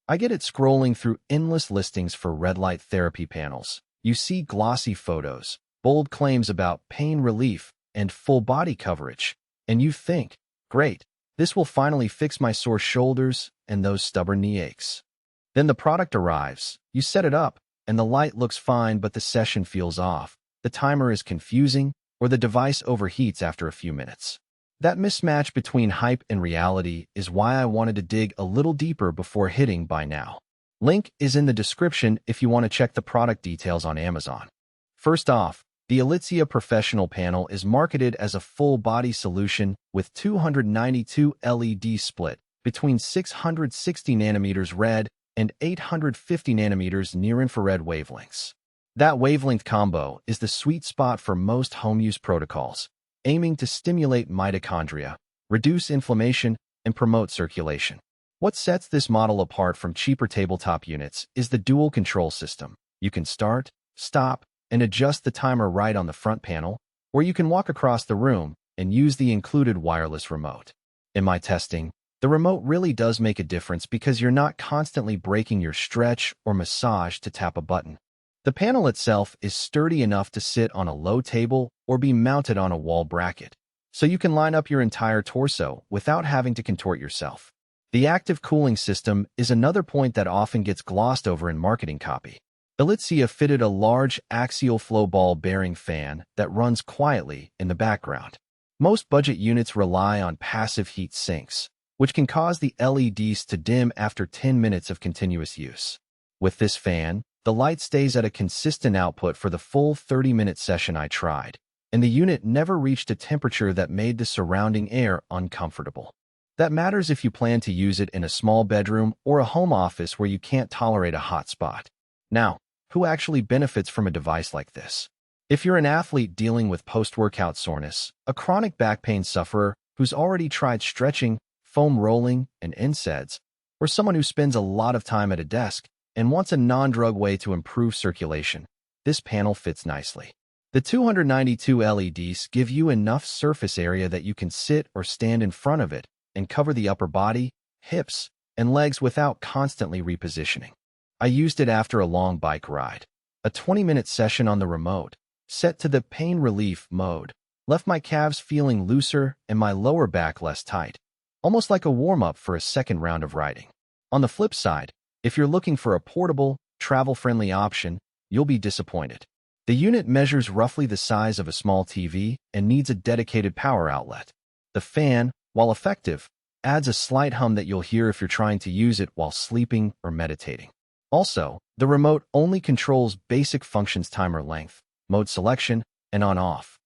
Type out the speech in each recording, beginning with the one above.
I get it scrolling through endless listings for red light therapy panels. You see glossy photos, bold claims about pain relief, and full body coverage, and you think, great, this will finally fix my sore shoulders and those stubborn knee aches. Then the product arrives, you set it up, and the light looks fine but the session feels off, the timer is confusing, or the device overheats after a few minutes. That mismatch between hype and reality is why I wanted to dig a little deeper before hitting buy now. Link is in the description if you want to check the product details on Amazon. First off, the Elitzia Professional Panel is marketed as a full-body solution with 292 LED split between 660 nanometers red and 850 nanometers near-infrared wavelengths. That wavelength combo is the sweet spot for most home-use protocols, aiming to stimulate mitochondria, reduce inflammation, and promote circulation. What sets this model apart from cheaper tabletop units is the dual control system. You can start, stop, and adjust the timer right on the front panel, or you can walk across the room and use the included wireless remote. In my testing, the remote really does make a difference because you're not constantly breaking your stretch or massage to tap a button. The panel itself is sturdy enough to sit on a low table or be mounted on a wall bracket, so you can line up your entire torso without having to contort yourself. The active cooling system is another point that often gets glossed over in marketing copy. Elitzia fitted a large axial flow ball bearing fan that runs quietly in the background. Most budget units rely on passive heat sinks, which can cause the LEDs to dim after 10 minutes of continuous use. With this fan, the light stays at a consistent output for the full 30-minute session I tried, and the unit never reached a temperature that made the surrounding air uncomfortable. That matters if you plan to use it in a small bedroom or a home office where you can't tolerate a hot spot. Now, who actually benefits from a device like this? If you're an athlete dealing with post-workout soreness, a chronic back pain sufferer who's already tried stretching, foam rolling, and NSAIDs, or someone who spends a lot of time at a desk and wants a non-drug way to improve circulation, this panel fits nicely. The 292 LEDs give you enough surface area that you can sit or stand in front of it and cover the upper body, hips, and legs without constantly repositioning. I used it after a long bike ride. A 20-minute session on the remote, set to the pain relief mode, left my calves feeling looser and my lower back less tight, almost like a warm-up for a second round of riding. On the flip side, if you're looking for a portable, travel-friendly option, you'll be disappointed. The unit measures roughly the size of a small TV and needs a dedicated power outlet. The fan, while effective, adds a slight hum that you'll hear if you're trying to use it while sleeping or meditating. Also, the remote only controls basic functions: timer length, mode selection, and on-off.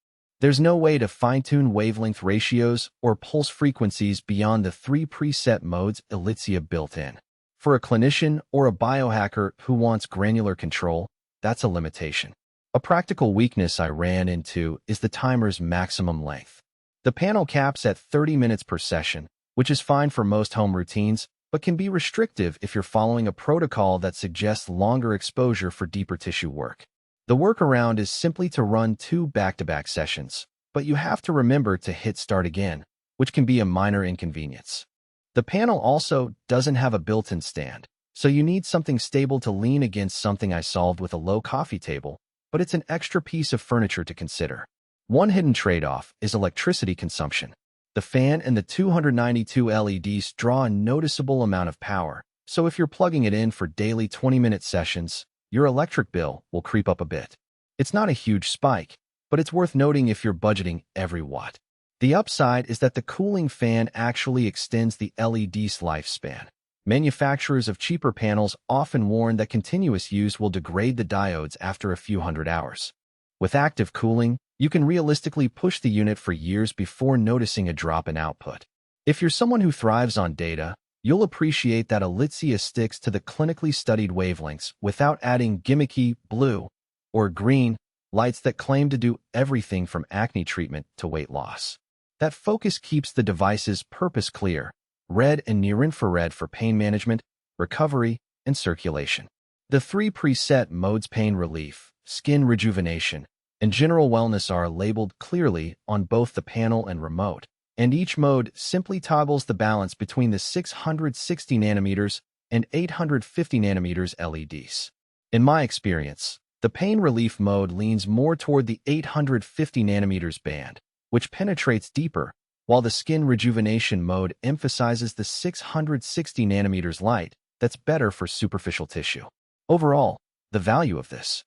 There's no way to fine-tune wavelength ratios or pulse frequencies beyond the 3 preset modes Elitzia built in. For a clinician or a biohacker who wants granular control, that's a limitation. A practical weakness I ran into is the timer's maximum length. The panel caps at 30 minutes per session, which is fine for most home routines, but can be restrictive if you're following a protocol that suggests longer exposure for deeper tissue work. The workaround is simply to run 2 back-to-back sessions, but you have to remember to hit start again, which can be a minor inconvenience. The panel also doesn't have a built-in stand, so you need something stable to lean against. Something I solved with a low coffee table, but it's an extra piece of furniture to consider. One hidden trade-off is electricity consumption. The fan and the 292 LEDs draw a noticeable amount of power, so if you're plugging it in for daily 20-minute sessions, your electric bill will creep up a bit. It's not a huge spike, but it's worth noting if you're budgeting every watt. The upside is that the cooling fan actually extends the LED's lifespan. Manufacturers of cheaper panels often warn that continuous use will degrade the diodes after a few hundred hours. With active cooling, you can realistically push the unit for years before noticing a drop in output. If you're someone who thrives on data, you'll appreciate that Elitzia sticks to the clinically studied wavelengths without adding gimmicky blue or green lights that claim to do everything from acne treatment to weight loss. That focus keeps the device's purpose clear: red and near-infrared for pain management, recovery, and circulation. The 3 preset modes, pain relief, skin rejuvenation, and general wellness, are labeled clearly on both the panel and remote, and each mode simply toggles the balance between the 660 nanometers and 850 nanometers LEDs. In my experience, the pain relief mode leans more toward the 850 nanometers band, which penetrates deeper, while the skin rejuvenation mode emphasizes the 660 nanometers light that's better for superficial tissue. Overall, the value of this